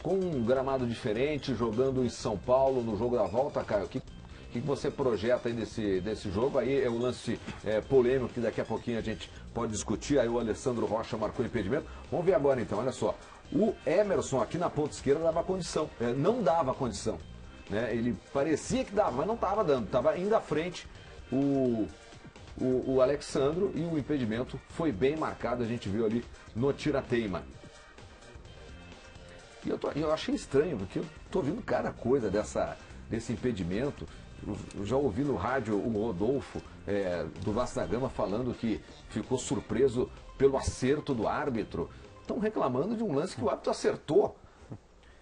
com um gramado diferente, jogando em São Paulo no jogo da volta, Caio, o que você projeta aí desse jogo? Aí é o lance polêmico que daqui a pouquinho a gente pode discutir. Aí o Alessandro Rocha marcou impedimento. Vamos ver agora então, olha só. O Emerson aqui na ponta esquerda dava condição, não dava condição. Né? Ele parecia que dava, mas não estava dando. Estava indo à frente o Alexandro e o impedimento foi bem marcado. A gente viu ali no tira-teima. E eu achei estranho, porque eu estou ouvindo cada coisa desse impedimento. Eu já ouvi no rádio o Rodolfo do Vasco da Gama falando que ficou surpreso pelo acerto do árbitro. Estão reclamando de um lance que o árbitro acertou.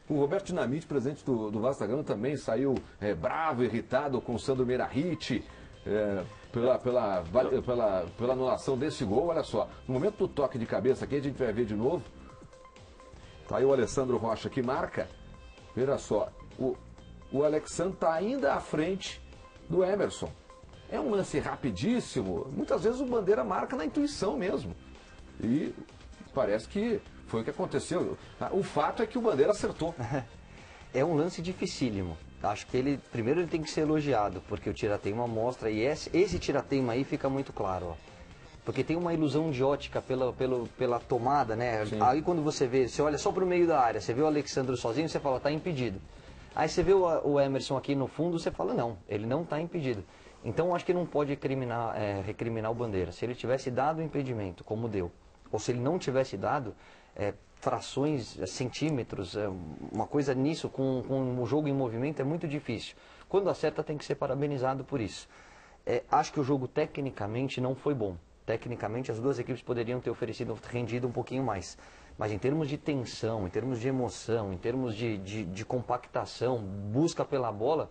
O Roberto Dinamite, presidente do Vasco da Gama, também saiu bravo, irritado com o Sandro Meirahit pela anulação desse gol. Olha só, no momento do toque de cabeça aqui, a gente vai ver de novo. Tá aí o Alessandro Rocha que marca. Veja só, o Alexandre está ainda à frente do Emerson. É um lance rapidíssimo. Muitas vezes o Bandeira marca na intuição mesmo. E parece que foi o que aconteceu. O fato é que o Bandeira acertou. É um lance dificílimo. Acho que primeiro ele tem que ser elogiado, porque o tira-teima mostra, e esse tira-teima aí fica muito claro, ó. Porque tem uma ilusão de ótica pela tomada, né? Sim. Aí quando você olha só para o meio da área, você vê o Alexandre sozinho, você fala, tá impedido. Aí você vê o Emerson aqui no fundo, você fala, não, ele não está impedido. Então acho que não pode recriminar o Bandeira. Se ele tivesse dado o impedimento, como deu, ou se ele não tivesse dado, frações, centímetros, uma coisa nisso, com o jogo em movimento, é muito difícil. Quando acerta, tem que ser parabenizado por isso. Acho que o jogo tecnicamente não foi bom. Tecnicamente, as duas equipes poderiam ter rendido um pouquinho mais. Mas em termos de tensão, em termos de emoção, em termos de compactação, busca pela bola,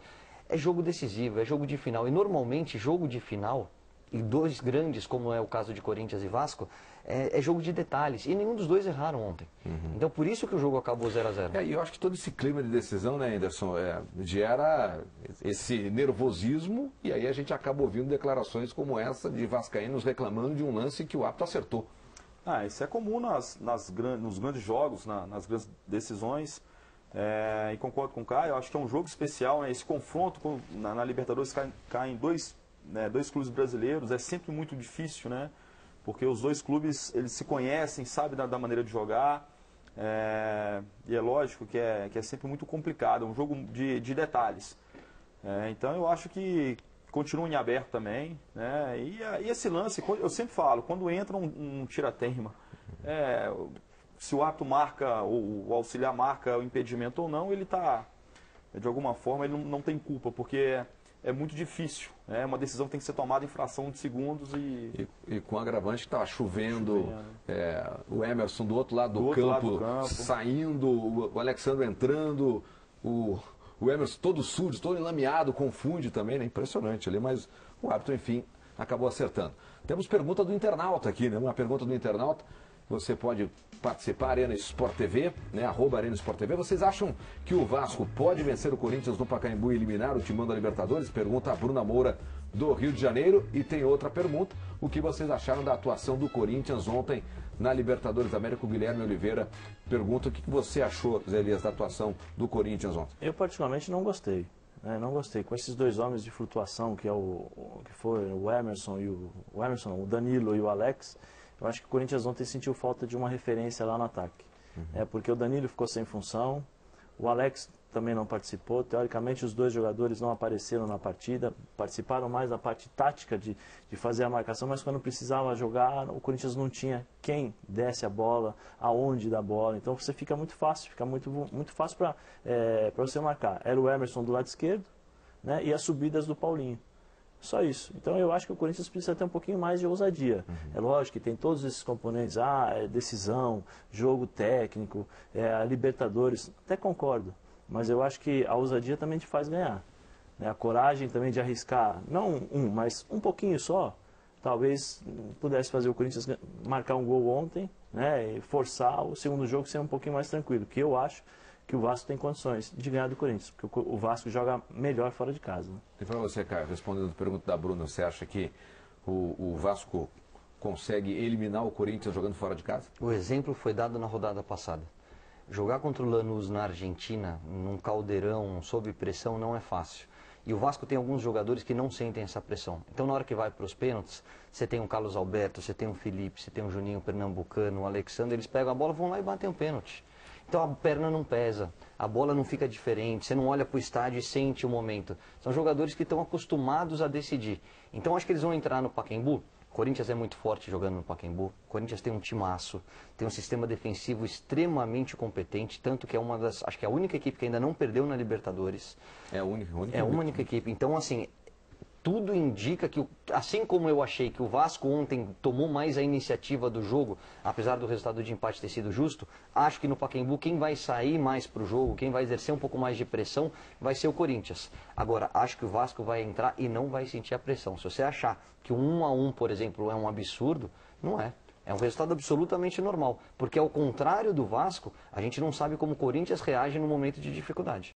é jogo decisivo, é jogo de final. E normalmente, jogo de final, e dois grandes, como é o caso de Corinthians e Vasco, é jogo de detalhes. E nenhum dos dois erraram ontem. Uhum. Então, por isso que o jogo acabou 0 a 0. E eu acho que todo esse clima de decisão, né, Anderson, gera esse nervosismo, e aí a gente acaba ouvindo declarações como essa de vascaínos reclamando de um lance que o árbitro acertou. Isso é comum nos grandes jogos, nas grandes decisões. E concordo com o Caio, acho que é um jogo especial, né? Esse confronto na Libertadores caem dois clubes brasileiros, é sempre muito difícil, né? Porque os dois clubes eles se conhecem, sabem da maneira de jogar, e é lógico que é sempre muito complicado, é um jogo de detalhes. Então eu acho que continua em aberto também, né? E esse lance, eu sempre falo, quando entra um tira-teima, se o árbitro marca, ou o auxiliar marca o impedimento ou não, ele está, de alguma forma, ele não tem culpa, porque é muito difícil. Uma decisão tem que ser tomada em fração de segundos e com o agravante que estava chovendo, o Emerson do outro lado do campo saindo, o Alexandre entrando, o Emerson todo sujo, todo enlameado, confunde também, né? Impressionante ali, mas o árbitro, enfim, acabou acertando. Temos pergunta do internauta aqui, né? Uma pergunta do internauta. Você pode participar, Arena Sport TV, né? @Arena Sport TV. Vocês acham que o Vasco pode vencer o Corinthians no Pacaembu e eliminar o Timão da Libertadores? Pergunta a Bruna Moura, do Rio de Janeiro. E tem outra pergunta: o que vocês acharam da atuação do Corinthians ontem na Libertadores da América? O Guilherme Oliveira pergunta o que você achou, Zé Elias, da atuação do Corinthians ontem. Eu particularmente não gostei. Não gostei. Com esses dois homens de flutuação, que foi o Emerson e o Danilo e o Alex, eu acho que o Corinthians ontem sentiu falta de uma referência lá no ataque. Uhum. Porque o Danilo ficou sem função, o Alex também não participou. Teoricamente, os dois jogadores não apareceram na partida, participaram mais da parte tática de fazer a marcação, mas quando precisava jogar, o Corinthians não tinha quem desse a bola, aonde dar a bola. Então, você fica muito fácil, muito fácil para você marcar. Era o Emerson do lado esquerdo, né, e as subidas do Paulinho. Só isso. Então eu acho que o Corinthians precisa ter um pouquinho mais de ousadia. Uhum. É lógico que tem todos esses componentes, decisão, jogo técnico, a Libertadores, até concordo. Mas eu acho que a ousadia também te faz ganhar. Né? A coragem também de arriscar, não mas um pouquinho só, talvez pudesse fazer o Corinthians marcar um gol ontem, né, e forçar o segundo jogo ser um pouquinho mais tranquilo, que eu acho que o Vasco tem condições de ganhar do Corinthians, porque o Vasco joga melhor fora de casa. Né? E para você, Caio, respondendo a pergunta da Bruna, você acha que o Vasco consegue eliminar o Corinthians jogando fora de casa? O exemplo foi dado na rodada passada. jogar contra o Lanús na Argentina, num caldeirão, sob pressão, não é fácil. E o Vasco tem alguns jogadores que não sentem essa pressão. Então, na hora que vai para os pênaltis, você tem o Carlos Alberto, você tem o Felipe, você tem o Juninho Pernambucano, o Alexandre, eles pegam a bola, vão lá e batem o pênalti. Então a perna não pesa, a bola não fica diferente, você não olha para o estádio e sente o momento. São jogadores que estão acostumados a decidir. Então acho que eles vão entrar no Pacaembu. O Corinthians é muito forte jogando no Pacaembu. O Corinthians tem um timaço, tem um sistema defensivo extremamente competente, tanto que é uma das, acho que é a única equipe que ainda não perdeu na Libertadores. É a única. É a única equipe. Então assim, tudo indica que, assim como eu achei que o Vasco ontem tomou mais a iniciativa do jogo, apesar do resultado de empate ter sido justo, acho que no Pacaembu quem vai sair mais para o jogo, quem vai exercer um pouco mais de pressão, vai ser o Corinthians. Agora, acho que o Vasco vai entrar e não vai sentir a pressão. Se você achar que o 1-1, por exemplo, é um absurdo, não é. É um resultado absolutamente normal, porque ao contrário do Vasco, a gente não sabe como o Corinthians reage no momento de dificuldade.